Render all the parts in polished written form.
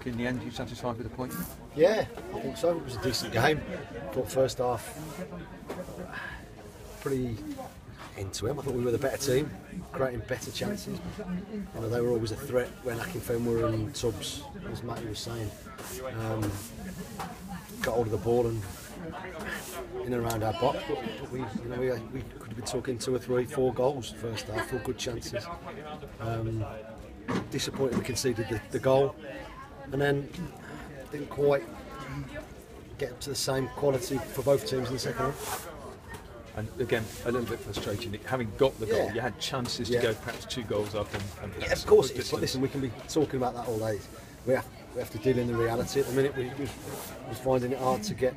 look, in the end, you satisfied with the point? Yeah, I think so. It was a decent game. I thought first half pretty into him. I thought we were the better team, creating better chances. You know, they were always a threat when Akinfenwa were in Tubbs, as Matty was saying. Got hold of the ball and in and around our box, but we could have been talking 2 or 3, 4 goals first half, 4 good chances. Disappointed we conceded the goal, and then didn't quite get up to the same quality for both teams in the second half. And again, a little bit frustrating. Having got the goal, you had chances to go perhaps 2 goals up. And yeah, of course it is. But listen, we can be talking about that all day. We have to deal in the reality. At the minute, we're finding it hard to get,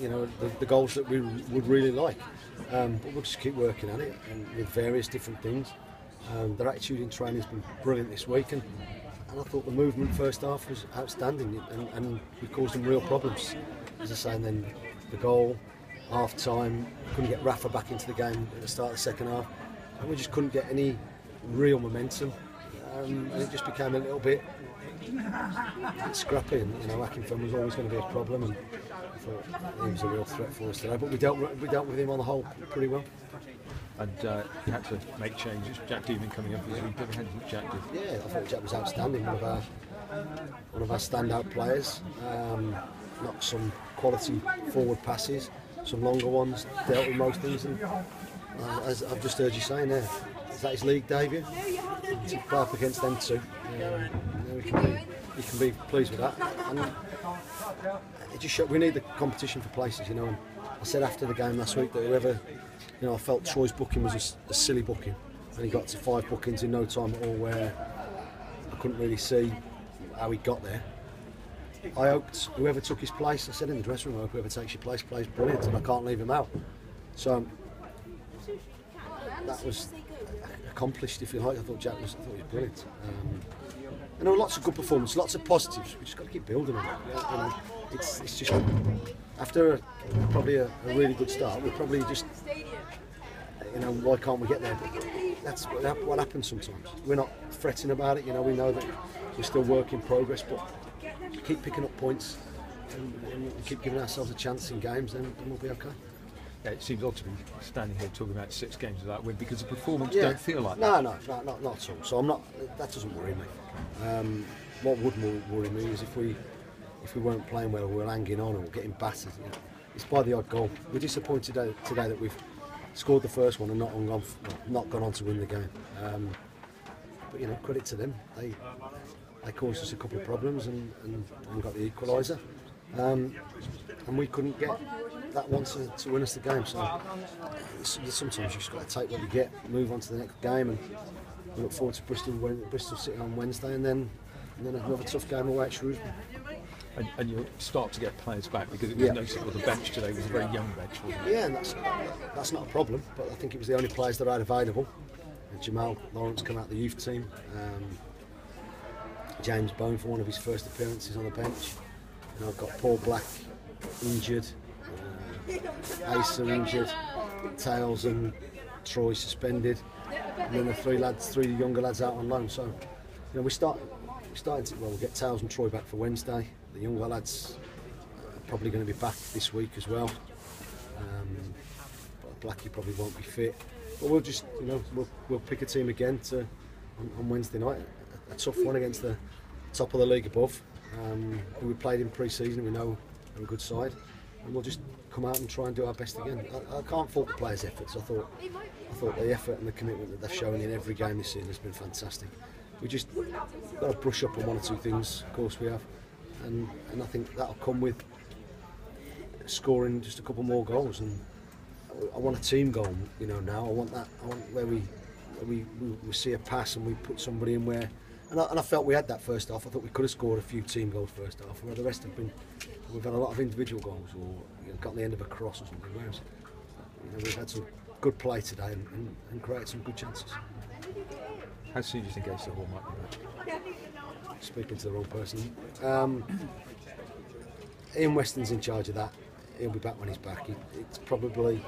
you know, the goals that we would really like. But we'll just keep working at it and with various different things. Their attitude in training has been brilliant this week, and I thought the movement first half was outstanding, and we caused them real problems. As I say, and then the goal, half time, couldn't get Rafa back into the game at the start of the second half, and we just couldn't get any real momentum, and it just became a little bit scrappy. And, you know, Akinfenwa was always going to be a problem, and I thought he was a real threat for us today. But we dealt with him on the whole pretty well. And you had to make changes. Jack Deeman coming up as we did. How did Jack do? Yeah, I thought Jack was outstanding. One of our standout players. Knocked some quality forward passes, some longer ones. Dealt with most things. And as I've just heard you saying there, is that his league debut? To play up against them too. We can be pleased with that. And it just showed we need the competition for places, you know. And I said after the game last week that whoever. You know, I felt Troy's booking was a silly booking, and he got to 5 bookings in no time at all, where I couldn't really see how he got there. I hoped whoever took his place, I said in the dressing room, I hope whoever takes your place plays brilliant, and I can't leave him out. So that was accomplished, if you like. I thought he was brilliant. And there were lots of good performances, lots of positives. We just got to keep building on it. You know, it's just after probably a really good start, we're probably just. You know, why can't we get there? But that's what happens sometimes. We're not fretting about it, you know, we know that we're still work in progress, but keep picking up points and keep giving ourselves a chance in games, then we'll be okay. Yeah, it seems odd to be standing here talking about 6 games without win, because the performance don't feel like that. No, not at all. So I'm not. That doesn't worry me. What would worry me is if we weren't playing well, or we're hanging on, or getting battered. You know, it's by the odd goal. We're disappointed today that we've scored the first one and not gone on to win the game. But you know, credit to them. They caused us a couple of problems and got the equaliser. And we couldn't get that one to win us the game. So sometimes you've just got to take what you get, move on to the next game, and we look forward to Bristol City on Wednesday, and then another tough game away at Shrewsbury. And you'll start to get players back, because it was noticeable the bench today was a very young bench, wasn't it? Yeah, and that's not a problem, but I think it was the only players that I had available. Jamal Lawrence come out of the youth team, James Bone for one of his first appearances on the bench, and I've got Paul Black injured, Asa injured, Tails and Troy suspended, and then the 3 younger lads out on loan. So, you know, we're starting to, we'll get Tails and Troy back for Wednesday. The younger lads are probably going to be back this week as well. But Blackie probably won't be fit. But we'll just, you know, we'll pick a team again on Wednesday night. A tough one against the top of the league above, who we played in pre-season. We know they're a good side, and we'll just come out and try and do our best again. I can't fault the players' efforts. I thought the effort and the commitment that they've shown in every game this season has been fantastic. We just got to brush up on 1 or 2 things. Of course we have, and I think that'll come with scoring just a couple more goals. And I want a team goal, you know. Now I want where we see a pass and we put somebody in where. And I felt we had that first half. I thought we could have scored a few team goals first half, where the rest have been. We've had a lot of individual goals, or you know, got on the end of a cross or something. Whereas, you know, we've had some good play today and created some good chances. How soon do you think Asa Hall might be back? Speaking to the wrong person. Ian Weston's in charge of that. He'll be back when he's back. It's probably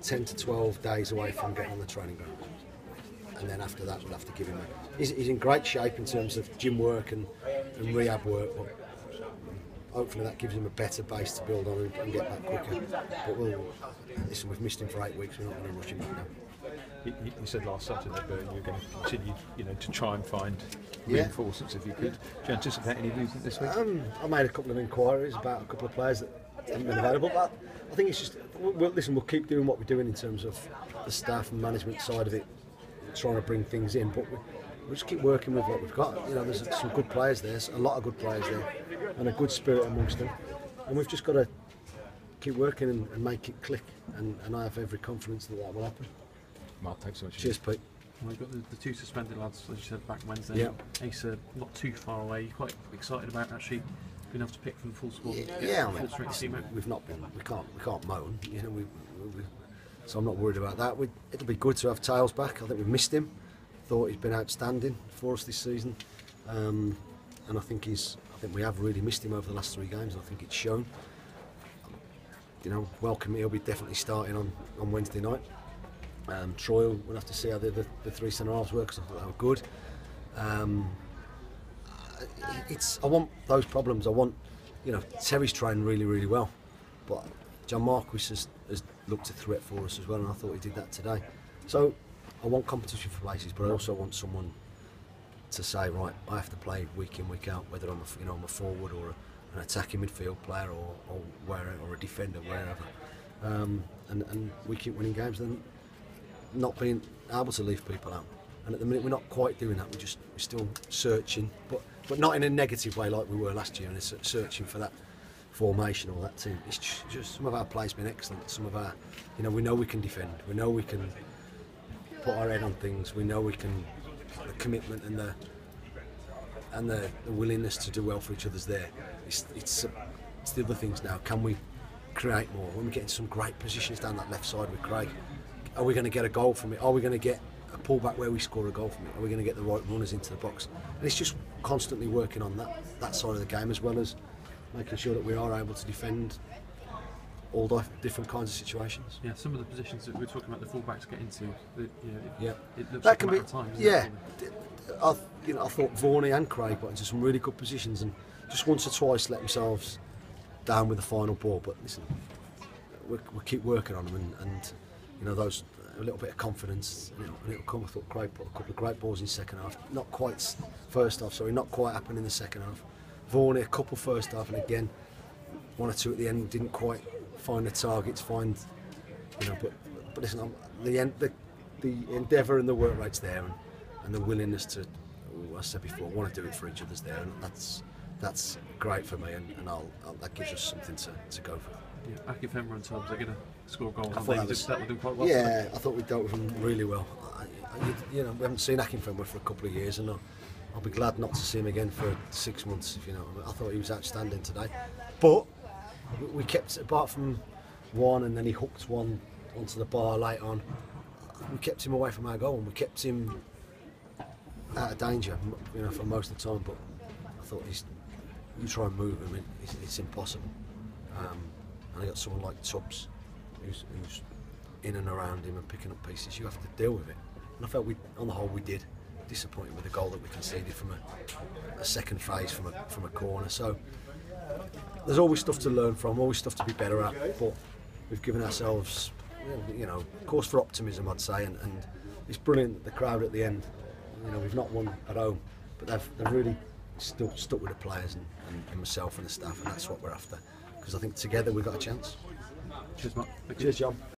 10 to 12 days away from getting on the training ground. and then after that we'll have to give him he's in great shape in terms of gym work and rehab work, but hopefully that gives him a better base to build on and get back quicker. But listen, we've missed him for 8 weeks, we're not going to rush him back now. You said last Saturday, Bert, you were going to continue, to try and find reinforcements if you could. Do you anticipate any movement this week? I made a couple of inquiries about a couple of players that haven't been available. But I think it's just, we'll keep doing what we're doing in terms of the staff and management side of it, trying to bring things in. But we'll just keep working with what we've got. There's some good players there, a lot of good players there, and a good spirit amongst them. And we've just got to keep working and make it click. And I have every confidence that will happen. Mark, thanks so much. Cheers, Pete. Well, we've got the 2 suspended lads, as you said, back Wednesday. Yeah. Ace not too far away. You're quite excited about actually being able to pick from the full squad. Full strength team. We've not been. We can't moan. So I'm not worried about that. It'll be good to have Tails back. I think we've missed him. Thought he's been outstanding for us this season, and I think we have really missed him over the last 3 games. And I think it's shown. Welcome. He'll be definitely starting on Wednesday night. Troy, we'll have to see how the 3 centre halves work, because I thought they were good. I want those problems. I want, Terry's trained really, really well, but John Marquis has looked a threat for us as well, and I thought he did that today. So I want competition for places, but I also want someone to say, right, I have to play week in, week out, whether I'm a forward or an attacking midfield player or a defender, wherever. And we keep winning games, then not being able to leave people out. And at the minute we're not quite doing that. We're still searching, but not in a negative way like we were last year, and it's searching for that formation or that team. It's just some of our play's been excellent. Some of our, we know we can defend. We know we can put our head on things. We know we can. The commitment and the willingness to do well for each other's there. It's the other things now. Can we create more? When we get in some great positions down that left side with Craig, are we going to get a goal from it? Are we going to get a pullback where we score a goal from it? Are we going to get the right runners into the box? And it's just constantly working on that side of the game, as well as making sure that we are able to defend all different kinds of situations. Yeah, some of the positions that we're talking about the fullbacks get into, it looks that like can a be. matter of time. I thought Varney and Craig got into some really good positions, and just once or twice let themselves down with the final ball. But listen, we'll keep working on them, and those a little bit of confidence, and it'll come. I thought Craig put a couple of great balls in second half, not quite first half. Sorry, not quite happened in the second half. Varney a couple first half, and again 1 or 2 at the end. Didn't quite find the targets. But listen, the endeavour and the work rate's there, and the willingness to, I said before, want to do it for each other's there, and that's great for me, and that gives us something to go for. Yeah, back in Fenrir and Tubbs, they're going to score goals. I thought that would do quite well. Yeah, I thought we dealt with them really well. We haven't seen Akinfenwa for a couple of years, and I'll be glad not to see him again for 6 months. I thought he was outstanding today, but we kept, apart from one, and then he hooked one onto the bar late on. We kept him away from our goal, and we kept him out of danger, for most of the time. But I thought you try and move him, it's impossible. And I got someone like Tubbs, who's in and around him and picking up pieces. You have to deal with it. And I felt on the whole, we did. Disappointed with the goal that we conceded from a second phase from a corner. So there's always stuff to learn from, always stuff to be better at. But we've given ourselves, cause for optimism, I'd say. And it's brilliant. The crowd at the end. We've not won at home, but they've really still stuck with the players and myself and the staff, and that's what we're after. Because I think together we've got a chance. Cheers, Mark. Cheers, John.